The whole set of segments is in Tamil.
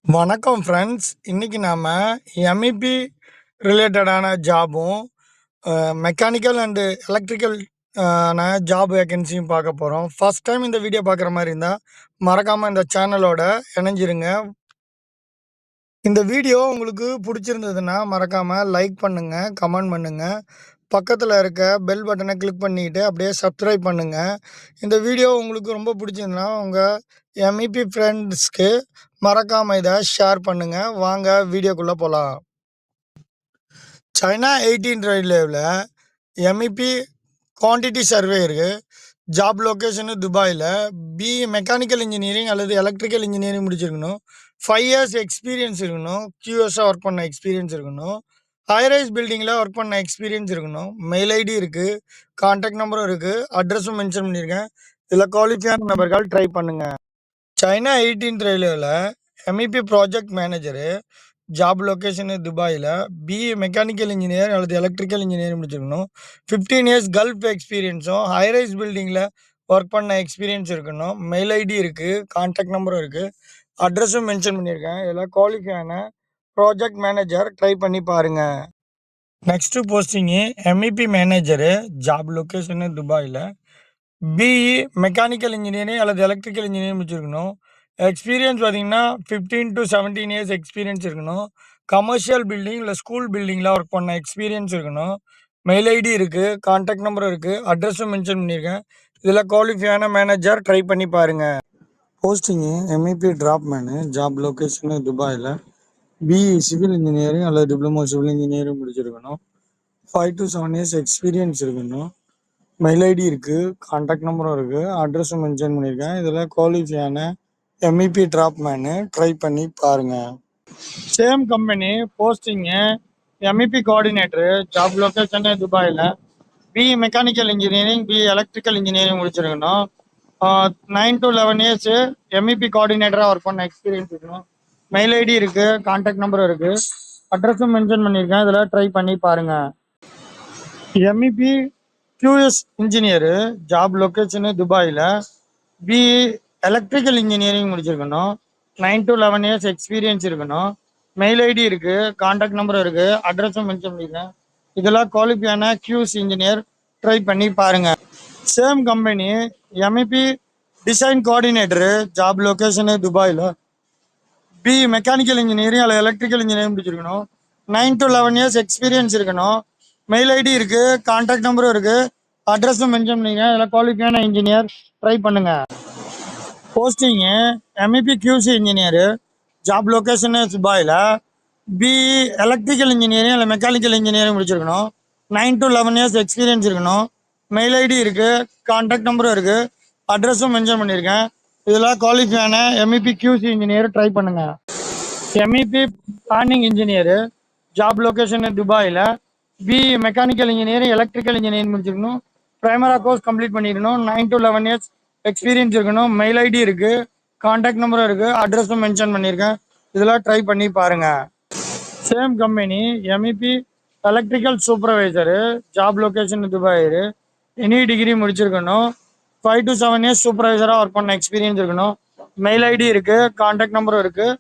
வணக்கம் ஃப்ரெண்ட்ஸ். இன்னைக்கு நாம எம்இபி ரிலேட்டடான ஜாபும், மெக்கானிக்கல் அண்ட் எலக்ட்ரிக்கல் ஆன ஜாப் வேகன்சியும் பார்க்க போறோம். ஃபர்ஸ்ட் டைம் இந்த வீடியோ பார்க்குற மாரி இருந்தா, மறக்காம இந்த சேனலோட இணைஞ்சிருங்க. இந்த வீடியோ உங்களுக்கு புடிச்சிருந்ததுன்னா, மறக்காம லைக் பண்ணுங்க, கமெண்ட் பண்ணுங்க. பக்கத்துல இருக்க பெல் பட்டன கிளிக் பண்ணிட்டு, அப்படியே சப்ஸ்கிரைப் பண்ணுங்க. இந்த வீடியோ உங்களுக்கு ரொம்ப புடிச்சிருந்ததுன்னா, உங்க எம்இபி ஃப்ரெண்ட்ஸ்க்கு மறக்காம இத ஷேர் பண்ணுங்க. வாங்க வீடியோக்குள்ள போலாம். சைனா 18 ரயில்வேல எம்இபி குவான்டிட்டி சர்வேயருக்கு ஜாப் லொகேஷன் துபாயில பிஇ மெக்கானிக்கல் இன்ஜினியரிங் அல்லது எலக்ட்ரிக்கல் இன்ஜினியரிங் முடிச்சிருக்கணும். 5 இயர்ஸ் எக்ஸ்பீரியன்ஸ் இருக்கணும். QSஆ ஒர்க் பண்ண எக்ஸ்பீரியன்ஸ் இருக்கணும். ஹை ரைஸ் பில்டிங்கில் ஒர்க் பண்ண எக்ஸ்பீரியன்ஸ் இருக்கணும். மெயில் ஐடி இருக்குது, கான்டாக்ட் நம்பரும் இருக்குது, அட்ரஸும் மென்ஷன் பண்ணியிருக்கேன். இதில் குவாலிஃபையான நபர்கள் ட்ரை பண்ணுங்க. சைனா 18 ரயில்வேல MEP project manager job location துபாயில் பிஇ மெக்கானிக்கல் இன்ஜினியர் அல்லது எலக்ட்ரிக்கல் இன்ஜினியரிங் முடிச்சிருக்கணும். 15 இயர்ஸ் கல்ஃப் எக்ஸ்பீரியன்ஸும் ஹைரைஸ் பில்டிங்கில் ஒர்க் பண்ண எக்ஸ்பீரியன்ஸ் இருக்கணும். மெயில் ஐடி இருக்குது, கான்டாக்ட் நம்பரும் இருக்குது, அட்ரஸும் மென்ஷன் பண்ணியிருக்கேன். இதில் குவாலிஃபையான ப்ராஜெக்ட் மேனேஜர் ட்ரை பண்ணி பாருங்கள். Next posting MEP manager job location துபாயில் பிஇ மெக்கானிக்கல் இன்ஜினியரிங் அல்லது எலக்ட்ரிக்கல் இன்ஜினியரிங் முடிச்சிருக்கணும். எக்ஸ்பீரியன்ஸ் பார்த்தீங்கன்னா 15 to 17 இயர்ஸ் எக்ஸ்பீரியன்ஸ் இருக்கணும். கமர்ஷியல் பில்டிங் இல்லை ஸ்கூல் பில்டிங்கில் ஒர்க் பண்ண எக்ஸ்பீரியன்ஸ் இருக்கணும். மெயில் ஐடி இருக்குது, கான்டாக்ட் நம்பரும் இருக்குது, அட்ரஸும் மென்ஷன் பண்ணியிருக்கேன். இதில் குவாலிஃபையான மேனேஜர் ட்ரை பண்ணி பாருங்கள். Posting MEP draftsman job location துபாயில் பிஇ சிவில் இன்ஜினியரிங் அல்லது டிப்ளமோ சிவில் இன்ஜினியரிங் முடிச்சிருக்கணும். 5 to 7 இயர்ஸ் எக்ஸ்பீரியன்ஸ் இருக்கணும். மெயில் ஐடி இருக்குது, கான்டாக்ட் நம்பரும் இருக்குது, அட்ரஸும் மென்ஷன் பண்ணியிருக்கேன். இதில் குவாலிஃபையான எம்இபி டிராப் மேனு ட்ரை பண்ணி பாருங்கள். Same company posting MEP coordinator job location துபாயில் BE mechanical engineering, BE electrical engineering முடிச்சிருக்கணும். 9 to 11 இயர்ஸு எம்இபி கோஆர்டினேட்டராக ஒர்க் பண்ண எக்ஸ்பீரியன்ஸ் இருக்கணும். மெயில் ஐடி இருக்குது, கான்டாக்ட் நம்பரும் இருக்குது, அட்ரஸும் மென்ஷன் பண்ணியிருக்கேன். இதில் ட்ரை பண்ணி பாருங்கள். MEP QS engineer job location துபாயில் பிஇ எலக்ட்ரிக்கல் இன்ஜினியரிங் முடிச்சிருக்கணும். 9 to 11 இயர்ஸ் எக்ஸ்பீரியன்ஸ் இருக்கணும். மெயில் ஐடி இருக்குது, கான்டாக்ட் நம்பரும் இருக்குது, அட்ரஸும் மென்ஷன் பண்ணியிருக்கேன். இதெல்லாம் குவாலிஃபையான QS இன்ஜினியர் ட்ரை பண்ணி பாருங்கள். Same company MEP design coordinator job location துபாயில் பிஇ மெக்கானிக்கல் இன்ஜினியரிங் அல்லது எலக்ட்ரிக்கல் இன்ஜினியரிங் முடிச்சிருக்கணும். 9 to 11 இயர்ஸ் எக்ஸ்பீரியன்ஸ் இருக்கணும். மெயில் ஐடி இருக்குது, கான்டாக்ட் நம்பரும் இருக்குது, அட்ரஸும் மென்ஷன் பண்ணியிருக்கேன். இதில் குவாலிஃபையான இன்ஜினியர் ட்ரை பண்ணுங்கள். Posting MEP QC engineer job location துபாயில் பிஇ எலக்ட்ரிக்கல் இன்ஜினியரிங் இல்லை மெக்கானிக்கல் இன்ஜினியரிங் முடிச்சிருக்கணும். 9 to 11 இயர்ஸ் எக்ஸ்பீரியன்ஸ் இருக்கணும். மெயில் ஐடி இருக்குது, கான்டாக்ட் நம்பரும் இருக்குது, அட்ரஸும் மென்ஷன் பண்ணியிருக்கேன். இதில் குவாலிஃபையான எம்இபி QC இன்ஜினியர் ட்ரை பண்ணுங்கள். MEP planning engineer job location துபாயில் BE mechanical engineering electrical engineering முடிச்சிருக்கணும். ப்ரைமரா கோர்ஸ் கம்ப்ளீட் பண்ணியிருக்கணும். 9 to 11 இயர்ஸ் எக்ஸ்பீரியன்ஸ் இருக்கணும். மெயில் ஐடி இருக்குது, கான்டாக்ட் நம்பரும் இருக்குது, அட்ரஸும் மென்ஷன் பண்ணியிருக்கேன். இதெல்லாம் ட்ரை பண்ணி பாருங்கள். Same company MEP electrical supervisor job location Dubai any degree முடிச்சிருக்கணும். 5 to 7 இயர்ஸ் சூப்பர்வைசராக ஒர்க் பண்ண எக்ஸ்பீரியன்ஸ் இருக்கணும். மெயில் ஐடி இருக்குது, கான்டாக்ட் நம்பரும் இருக்குது,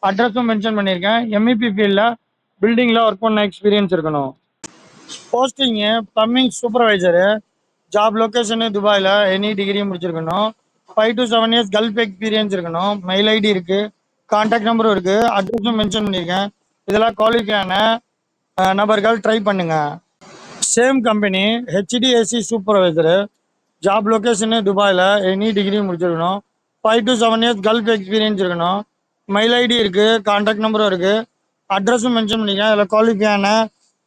அட்ரஸும் மென்ஷன் பண்ணியிருக்கேன். எம்இபி ஃபீல்டில் பில்டிங்கில் ஒர்க் பண்ண எக்ஸ்பீரியன்ஸ் இருக்கணும். Posting plumbing supervisor job location துபாயில் எனி டிகிரி முடிச்சிருக்கணும். 5 to 7 இயர்ஸ் கல்ஃப் எக்ஸ்பீரியன்ஸ் இருக்கணும். மெயில் ஐடி இருக்குது, கான்டாக்ட் நம்பரும் இருக்குது, அட்ரஸும் மென்ஷன் பண்ணியிருக்கேன். இதெல்லாம் குவாலிஃபையான நபர்கள் ட்ரை பண்ணுங்கள். Same company HDAC supervisor job location துபாயில் எனி டிகிரி முடிச்சிருக்கணும். 5 to 7 இயர்ஸ் கல்ஃப் எக்ஸ்பீரியன்ஸ் இருக்கணும். மெயில் ஐடி இருக்குது, கான்டாக்ட் நம்பரும் இருக்குது, அட்ரஸும் மென்ஷன் பண்ணியிருக்கேன். இதில் குவாலிஃபையான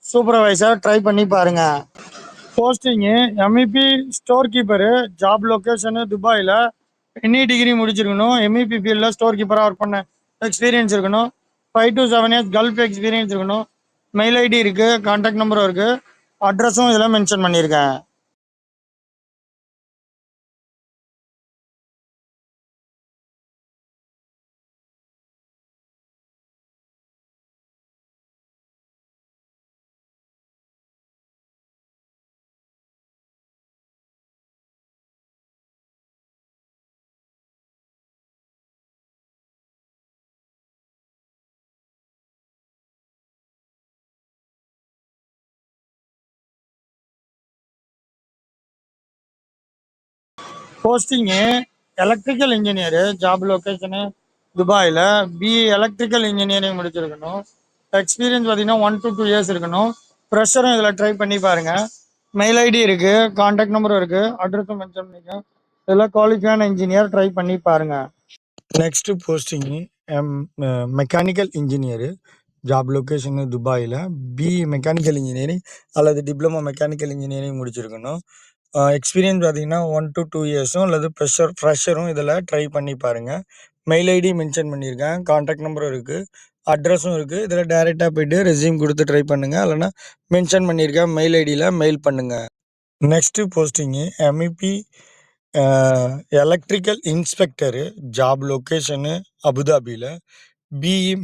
சூப்பர்வைசர் ட்ரை பண்ணி பாருங்கள். Posting MEP store keeper job location துபாயில் எனி டிகிரி முடிச்சிருக்கணும். எம்இபி ஃபீல்டில் ஸ்டோர் கீப்பராக ஒர்க் பண்ண எக்ஸ்பீரியன்ஸ் இருக்கணும். 5 to 7 இயர்ஸ் கல்ஃப் எக்ஸ்பீரியன்ஸ் இருக்கணும். மெயில் ஐடி இருக்குது, கான்டாக்ட் நம்பரும் இருக்குது, அட்ரஸும் இதெல்லாம் மென்ஷன் பண்ணியிருக்கேன். Posting electrical engineer, job location துபாயில். பிஇ எலக்ட்ரிக்கல் இன்ஜினியரிங் முடிச்சிருக்கணும். எக்ஸ்பீரியன்ஸ் பார்த்தீங்கன்னா 1 to 2 இயர்ஸ் இருக்கணும். ப்ரெஷரும் இதில் ட்ரை பண்ணி பாருங்கள். மெயில் ஐடி இருக்குது, கான்டாக்ட் நம்பரும் இருக்குது, அட்ரஸும் மென்ஷன் பண்ணியிருக்கேன். இதெல்லாம் குவாலிஃபையான இன்ஜினியர் ட்ரை பண்ணி பாருங்கள். Next posting mechanical engineer, job location துபாயில். பிஇ மெக்கானிக்கல் இன்ஜினியரிங் அல்லது டிப்ளமோ மெக்கானிக்கல் இன்ஜினியரிங் முடிச்சிருக்கணும். எக்ஸ்பீரியன்ஸ் பார்த்தீங்கன்னா 1 to 2 இயர்ஸும் அல்லது ஃப்ரெஷரும் இதில் ட்ரை பண்ணி பாருங்கள். மெயில் ஐடி மென்ஷன் பண்ணியிருக்கேன், கான்டாக்ட் நம்பரும் இருக்குது, அட்ரஸும் இருக்குது. இதில் டைரெக்டாக போய்ட்டு ரெஸ்யூம் கொடுத்து ட்ரை பண்ணுங்கள். இல்லைனா மென்ஷன் பண்ணியிருக்கேன் மெயில் ஐடியில் மெயில் பண்ணுங்கள். Next posting MEP electrical inspector, job location அபுதாபியில். பிஇ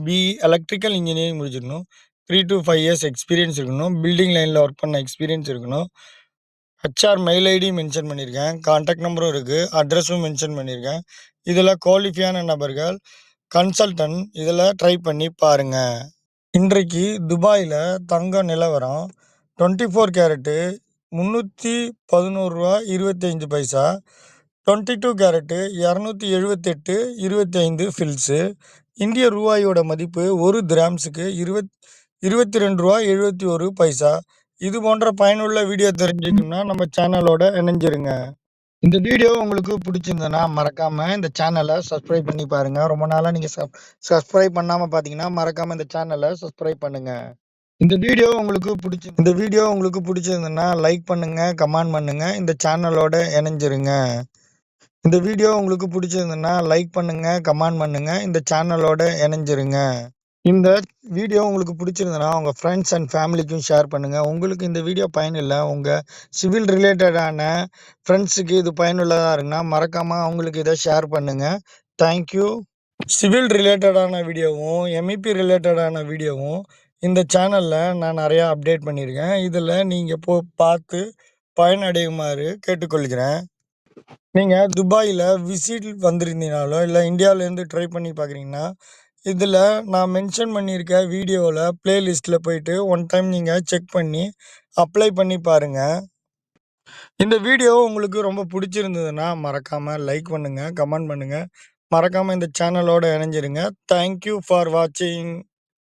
பிஇ எலக்ட்ரிக்கல் இன்ஜினியரிங் முடிச்சிருக்கணும். 3 to 5 இயர்ஸ் எக்ஸ்பீரியன்ஸ் இருக்கணும். பில்டிங் லைனில் ஒர்க் பண்ண எக்ஸ்பீரியன்ஸ் இருக்கணும். HR மெயில் ஐடி மென்ஷன் பண்ணியிருக்கேன், கான்டாக்ட் நம்பரும் இருக்குது, அட்ரஸும் மென்ஷன் பண்ணியிருக்கேன். இதில் குவாலிஃபையான நபர்கள் கன்சல்டன்ட் இதில் ட்ரை பண்ணி பாருங்கள். இன்றைக்கு துபாயில் தங்க நிலவரம் 24 கேரட்டு 311 ரூபா 25 பைசா, 22 கேரட்டு 278 25 ஃபில்ஸு. இந்திய ரூபாயோட மதிப்பு 1 கிராம்ஸுக்கு 22 ரூபா 71 பைசா. இது போன்ற பயனுள்ள வீடியோ தெரிஞ்சுக்கணும்னா நம்ம சேனலோட இணைஞ்சிருங்க. இந்த வீடியோ உங்களுக்கு பிடிச்சிருந்ததுன்னா மறக்காமல் இந்த சேனலை சப்ஸ்கிரைப் பண்ணி பாருங்கள். ரொம்ப நாளாக நீங்கள் சப்ஸ்கிரைப் பண்ணாமல் பார்த்தீங்கன்னா மறக்காமல் இந்த சேனலை சப்ஸ்கிரைப் பண்ணுங்கள். இந்த வீடியோ உங்களுக்கு பிடிச்சிருந்ததுன்னா லைக் பண்ணுங்கள், கமெண்ட் பண்ணுங்கள், இந்த சேனலோட இணைஞ்சிருங்க. இந்த வீடியோ உங்களுக்கு பிடிச்சிருந்ததுன்னா லைக் பண்ணுங்கள், கமெண்ட் பண்ணுங்கள், இந்த சேனலோட இணைஞ்சிருங்க. இந்த வீடியோ உங்களுக்கு பிடிச்சிருந்ததுன்னா உங்கள் ஃப்ரெண்ட்ஸ் அண்ட் ஃபேமிலிக்கும் ஷேர் பண்ணுங்கள். உங்களுக்கு இந்த வீடியோ பயனில்லை, உங்கள் சிவில் ரிலேட்டடான ஃப்ரெண்ட்ஸுக்கு இது பயனுள்ளதாக இருக்குன்னா மறக்காமல் அவங்களுக்கு இதை ஷேர் பண்ணுங்கள். தேங்க்யூ. சிவில் ரிலேட்டடான வீடியோவும் MEP ரிலேட்டடான வீடியோவும் இந்த சேனலில் நான் நிறையா அப்டேட் பண்ணியிருக்கேன். இதில் நீங்கள் பார்த்து பயனடையுமாறு கேட்டுக்கொள்கிறேன். நீங்கள் துபாயில் விசிட் வந்திருந்தீங்கனாலோ இல்லை இந்தியாவிலேருந்து ட்ரை பண்ணி பார்க்குறீங்கன்னா இதில் நான் மென்ஷன் பண்ணியிருக்க வீடியோவில் ப்ளேலிஸ்ட்டில் போயிட்டு ஒன் டைம் நீங்கள் செக் பண்ணி அப்ளை பண்ணி பாருங்கள். இந்த வீடியோ உங்களுக்கு ரொம்ப பிடிச்சிருந்ததுன்னா மறக்காமல் லைக் பண்ணுங்கள், கமெண்ட் பண்ணுங்கள், மறக்காமல் இந்த சேனலோட இணைஞ்சிருங்க. தேங்க்யூ ஃபார் வாட்சிங்.